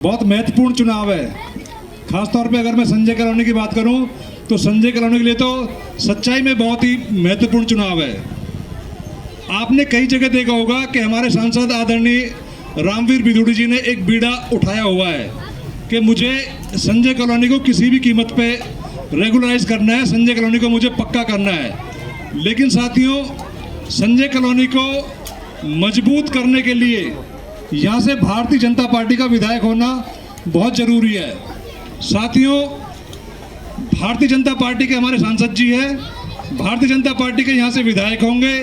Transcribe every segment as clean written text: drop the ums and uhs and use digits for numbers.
बहुत महत्वपूर्ण चुनाव है। खासतौर पे अगर मैं संजय कॉलोनी की बात करूं तो संजय कॉलोनी के लिए तो सच्चाई में बहुत ही महत्वपूर्ण चुनाव है। आपने कई जगह देखा होगा कि हमारे सांसद आदरणीय रामवीर बिधूड़ी जी ने एक बीड़ा उठाया हुआ है कि मुझे संजय कॉलोनी को किसी भी कीमत पे रेगुलराइज करना है, संजय कॉलोनी को मुझे पक्का करना है। लेकिन साथियों, संजय कॉलोनी को मजबूत करने के लिए यहाँ से भारतीय जनता पार्टी का विधायक होना बहुत ज़रूरी है। साथियों, भारतीय जनता पार्टी के हमारे सांसद जी हैं, भारतीय जनता पार्टी के यहाँ से विधायक होंगे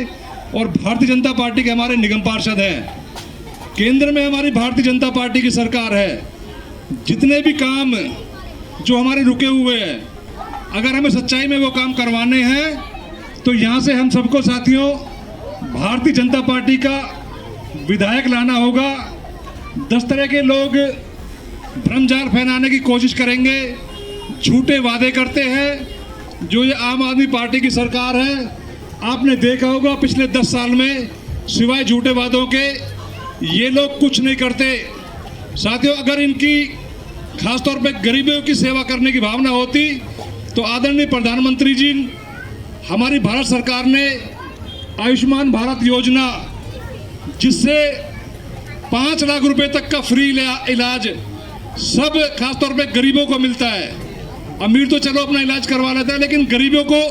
और भारतीय जनता पार्टी के हमारे निगम पार्षद हैं। केंद्र में हमारी भारतीय जनता पार्टी की सरकार है। जितने भी काम जो हमारे रुके हुए हैं, अगर हमें सच्चाई में वो काम करवाने हैं तो यहाँ से हम सबको साथियों भारतीय जनता पार्टी का विधायक लाना होगा। 10 तरह के लोग भ्रमजाल फैलाने की कोशिश करेंगे, झूठे वादे करते हैं। जो ये आम आदमी पार्टी की सरकार है, आपने देखा होगा पिछले 10 साल में सिवाय झूठे वादों के ये लोग कुछ नहीं करते। साथियों, अगर इनकी खासतौर पे गरीबों की सेवा करने की भावना होती तो आदरणीय प्रधानमंत्री जी, हमारी भारत सरकार ने आयुष्मान भारत योजना, जिससे 5 लाख रुपए तक का फ्री इलाज सब खासतौर पे गरीबों को मिलता है। अमीर तो चलो अपना इलाज करवा लेता है, लेकिन गरीबों को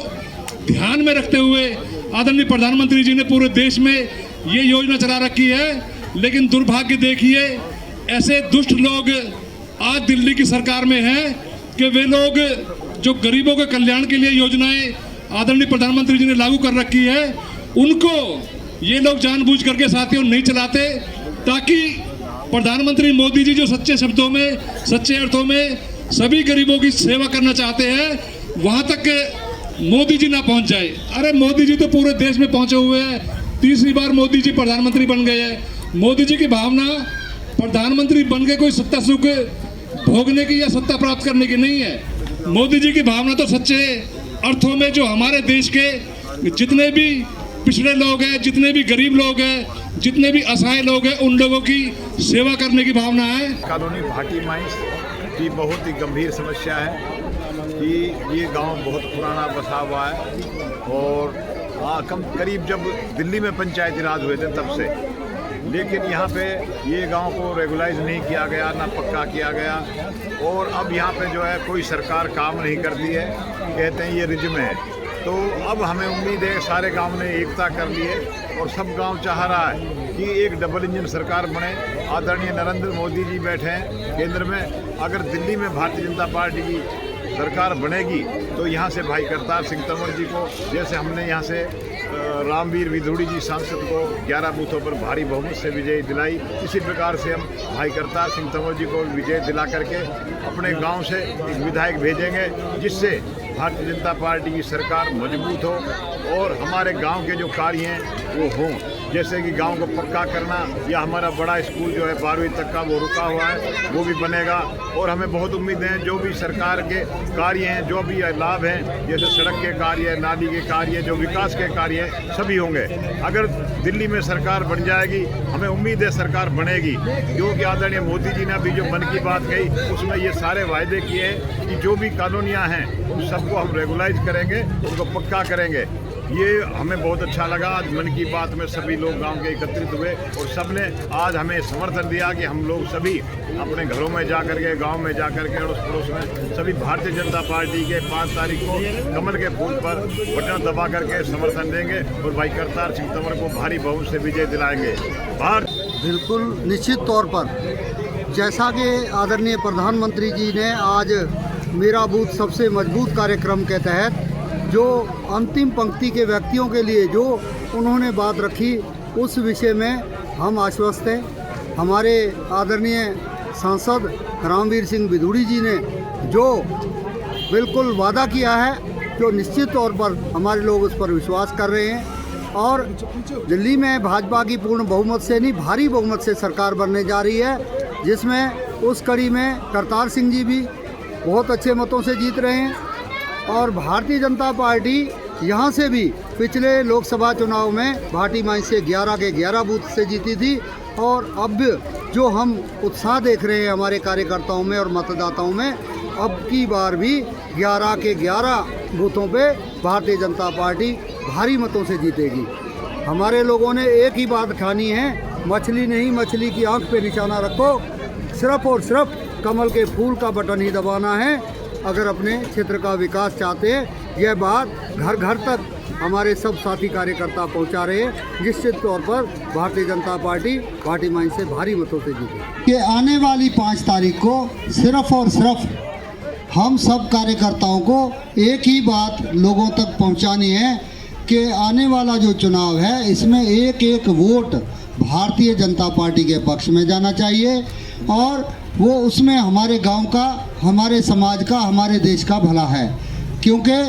ध्यान में रखते हुए आदरणीय प्रधानमंत्री जी ने पूरे देश में ये योजना चला रखी है। लेकिन दुर्भाग्य देखिए, ऐसे दुष्ट लोग आज दिल्ली की सरकार में हैं कि वे लोग जो गरीबों के कल्याण के लिए योजनाएं आदरणीय प्रधानमंत्री जी ने लागू कर रखी है, उनको ये लोग जानबूझ करके साथियों नहीं चलाते, ताकि प्रधानमंत्री मोदी जी जो सच्चे शब्दों में, सच्चे अर्थों में सभी गरीबों की सेवा करना चाहते हैं, वहां तक मोदी जी ना पहुंच जाए। अरे मोदी जी तो पूरे देश में पहुंचे हुए हैं, तीसरी बार मोदी जी प्रधानमंत्री बन गए हैं। मोदी जी की भावना प्रधानमंत्री बन के कोई सत्ता सुख भोगने की या सत्ता प्राप्त करने की नहीं है। मोदी जी की भावना तो सच्चे अर्थों में जो हमारे देश के जितने भी पिछड़े लोग हैं, जितने भी गरीब लोग हैं, जितने भी असहाय लोग हैं, उन लोगों की सेवा करने की भावना है। कॉलोनी भाटी माइंस की बहुत ही गंभीर समस्या है कि ये गांव बहुत पुराना बसा हुआ है और करीब जब दिल्ली में पंचायती राज हुए थे तब से, लेकिन यहाँ पे ये गांव को रेगुलाइज नहीं किया गया, ना पक्का किया गया। और अब यहाँ पे जो है कोई सरकार काम नहीं करती है, कहते हैं ये रिज्म है। तो अब हमें उम्मीद है सारे गांव ने एकता कर ली है और सब गांव चाह रहा है कि एक डबल इंजन सरकार बने। आदरणीय नरेंद्र मोदी जी बैठे हैं केंद्र में, अगर दिल्ली में भारतीय जनता पार्टी की सरकार बनेगी तो यहाँ से भाई करतार सिंह तंवर जी को, जैसे हमने यहाँ से रामवीर बिधूड़ी जी सांसद को 11 बूथों पर भारी बहुमत से विजय दिलाई, इसी प्रकार से हम भाई करतार सिंह तंवर जी को विजय दिला करके अपने गांव से एक विधायक भेजेंगे, जिससे भारतीय जनता पार्टी की सरकार मजबूत हो और हमारे गांव के जो कार्य हैं वो हों। जैसे कि गांव को पक्का करना, या हमारा बड़ा स्कूल जो है 12वीं तक का वो रुका हुआ है वो भी बनेगा। और हमें बहुत उम्मीद है जो भी सरकार के कार्य हैं, जो भी लाभ हैं, जैसे सड़क के कार्य, नाली के कार्य, जो विकास के कार्य हैं, सभी होंगे। अगर दिल्ली में सरकार बन जाएगी, हमें उम्मीद है सरकार बनेगी, क्योंकि आदरणीय मोदी जी ने अभी जो मन की बात कही उसमें ये सारे वायदे किए हैं कि जो भी कॉलोनियाँ हैं उन सबको हम रेगुलाइज करेंगे, उनको पक्का करेंगे। ये हमें बहुत अच्छा लगा। आज मन की बात में सभी लोग गांव के एकत्रित हुए और सबने आज हमें समर्थन दिया कि हम लोग सभी अपने घरों में जा कर के, गाँव में जा कर के, अड़ोस पड़ोस में सभी भारतीय जनता पार्टी के 5 तारीख को कमल के फूल पर बटन दबा करके समर्थन देंगे और भाई करतार सिंह तंवर को भारी बहुमत से विजय दिलाएंगे। बिल्कुल निश्चित तौर पर, जैसा कि आदरणीय प्रधानमंत्री जी ने आज मेरा बूथ सबसे मजबूत कार्यक्रम के तहत जो अंतिम पंक्ति के व्यक्तियों के लिए जो उन्होंने बात रखी, उस विषय में हम आश्वस्त हैं। हमारे आदरणीय सांसद रामवीर सिंह बिधूड़ी जी ने जो बिल्कुल वादा किया है, जो निश्चित तौर पर हमारे लोग उस पर विश्वास कर रहे हैं और दिल्ली में भाजपा की पूर्ण बहुमत से नहीं, भारी बहुमत से सरकार बनने जा रही है, जिसमें उस कड़ी में करतार सिंह जी भी बहुत अच्छे मतों से जीत रहे हैं। और भारतीय जनता पार्टी यहाँ से भी पिछले लोकसभा चुनाव में भाटी माइंस से 11 के 11 बूथ से जीती थी और अब जो हम उत्साह देख रहे हैं हमारे कार्यकर्ताओं में और मतदाताओं में, अब की बार भी 11 के 11 बूथों पे भारतीय जनता पार्टी भारी मतों से जीतेगी। हमारे लोगों ने एक ही बात ठानी है, मछली नहीं मछली की आंख पे निशाना रखो, सिर्फ और सिर्फ कमल के फूल का बटन ही दबाना है अगर अपने क्षेत्र का विकास चाहते हैं। यह बात घर घर तक हमारे सब साथी कार्यकर्ता पहुंचा रहे हैं। निश्चित तौर पर भारतीय जनता पार्टी माइन से भारी मतों से जीतेगी। ये आने वाली 5 तारीख को सिर्फ और सिर्फ हम सब कार्यकर्ताओं को एक ही बात लोगों तक पहुंचानी है कि आने वाला जो चुनाव है इसमें एक एक वोट भारतीय जनता पार्टी के पक्ष में जाना चाहिए और वो उसमें हमारे गांव का, हमारे समाज का, हमारे देश का भला है। क्योंकि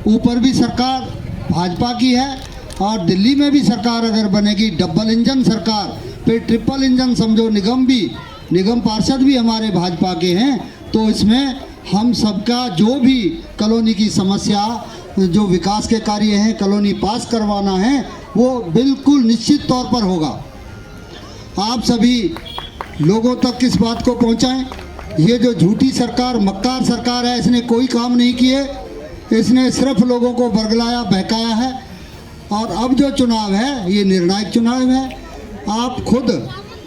ऊपर भी सरकार भाजपा की है और दिल्ली में भी सरकार अगर बनेगी डबल इंजन सरकार, फिर ट्रिपल इंजन समझो, निगम पार्षद भी हमारे भाजपा के हैं, तो इसमें हम सबका जो भी कॉलोनी की समस्या, जो विकास के कार्य हैं, कॉलोनी पास करवाना है, वो बिल्कुल निश्चित तौर पर होगा। आप सभी लोगों तक किस बात को पहुंचाएं, ये जो झूठी सरकार, मक्कार सरकार है, इसने कोई काम नहीं किए, इसने सिर्फ लोगों को बरगलाया, बहकाया है। और अब जो चुनाव है ये निर्णायक चुनाव है। आप खुद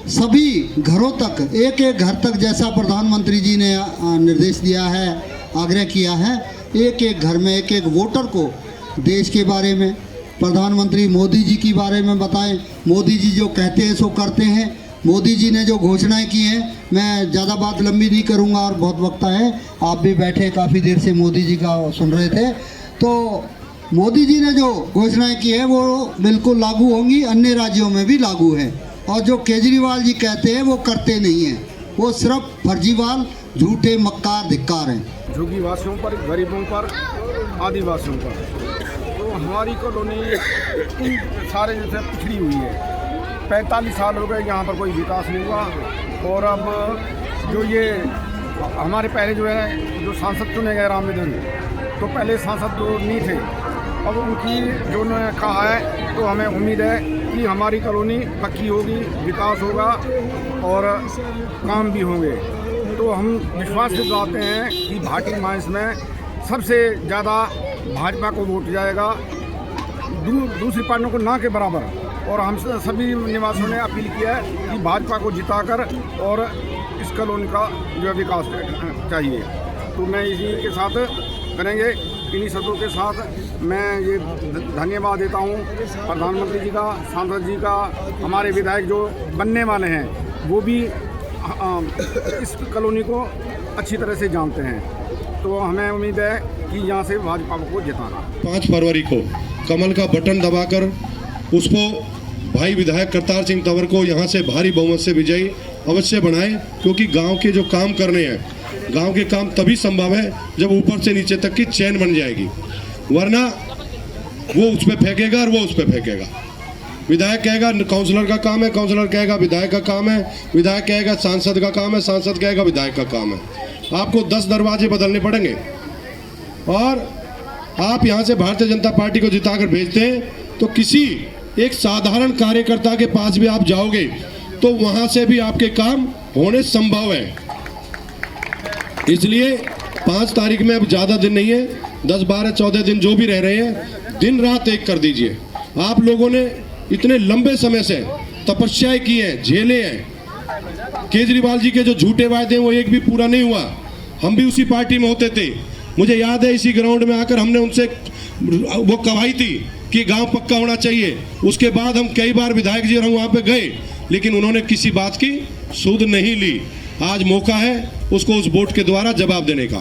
सभी घरों तक, एक एक घर तक, जैसा प्रधानमंत्री जी ने निर्देश दिया है, आग्रह किया है, एक एक घर में एक एक वोटर को देश के बारे में, प्रधानमंत्री मोदी जी के बारे में बताएं। मोदी जी जो कहते हैं सो करते हैं। मोदी जी ने जो घोषणाएं की हैं, मैं ज़्यादा बात लंबी नहीं करूंगा और बहुत वक्त है, आप भी बैठे काफ़ी देर से मोदी जी का सुन रहे थे, तो मोदी जी ने जो घोषणाएं की है वो बिल्कुल लागू होंगी, अन्य राज्यों में भी लागू है। और जो केजरीवाल जी कहते हैं वो करते नहीं हैं, वो सिर्फ फर्जीवाल, झूठे, मक्कार, धिक्कार हैं। झुग्गी वासियों पर, गरीबों पर, आदिवासियों पर, तो हमारी कॉलोनी इन सारे जैसे पिछड़ी हुई है। 45 साल हो गए, यहाँ पर कोई विकास नहीं हुआ। और अब जो ये हमारे पहले जो है जो सांसद चुने गए राम निधन, तो पहले सांसद तो नहीं थे, अब उनकी जो उन्होंने कहा है, तो हमें उम्मीद है कि हमारी कॉलोनी पक्की होगी, विकास होगा और काम भी होंगे। तो हम विश्वास से चाहते हैं कि भाटी माइंस में सबसे ज़्यादा भाजपा को वोट जाएगा, दूसरी पार्टियों को ना के बराबर। और हम सभी निवासियों ने अपील किया है कि भाजपा को जिताकर और इस कॉलोनी का जो विकास चाहिए। तो मैं इसी के साथ करेंगे, इन्हीं शब्दों के साथ मैं ये धन्यवाद देता हूँ प्रधानमंत्री जी का, सांसद जी का, हमारे विधायक जो बनने वाले हैं वो भी इस कॉलोनी को अच्छी तरह से जानते हैं। तो हमें उम्मीद है कि यहाँ से भाजपा को जिताना। 5 फरवरी को कमल का बटन दबाकर उसको भाई विधायक करतार सिंह तंवर को यहाँ से भारी बहुमत से विजयी अवश्य बनाएं, क्योंकि गांव के जो काम करने हैं, गांव के काम तभी संभव है जब ऊपर से नीचे तक की चैन बन जाएगी, वरना वो उस पर फेंकेगा और वो उस पर फेंकेगा। विधायक कहेगा काउंसलर का काम है, काउंसलर कहेगा विधायक का काम है, विधायक कहेगा सांसद का काम है, सांसद कहेगा विधायक का काम है। आपको 10 दरवाजे बदलने पड़ेंगे। और आप यहाँ से भारतीय जनता पार्टी को जिताकर भेजते हैं तो किसी एक साधारण कार्यकर्ता के पास भी आप जाओगे तो वहाँ से भी आपके काम होने संभव है। इसलिए 5 तारीख में अब ज़्यादा दिन नहीं है, 10, 12, 14 दिन जो भी रह रहे हैं, दिन रात एक कर दीजिए। आप लोगों ने इतने लंबे समय से तपस्याएं की हैं, झेले हैं। केजरीवाल जी के जो झूठे वायदे हैं वो एक भी पूरा नहीं हुआ। हम भी उसी पार्टी में होते थे, मुझे याद है इसी ग्राउंड में आकर हमने उनसे वो कवाई थी कि गांव पक्का होना चाहिए। उसके बाद हम कई बार विधायक जी और हम वहाँ पे गए, लेकिन उन्होंने किसी बात की सुध नहीं ली। आज मौका है उसको उस वोट के द्वारा जवाब देने का।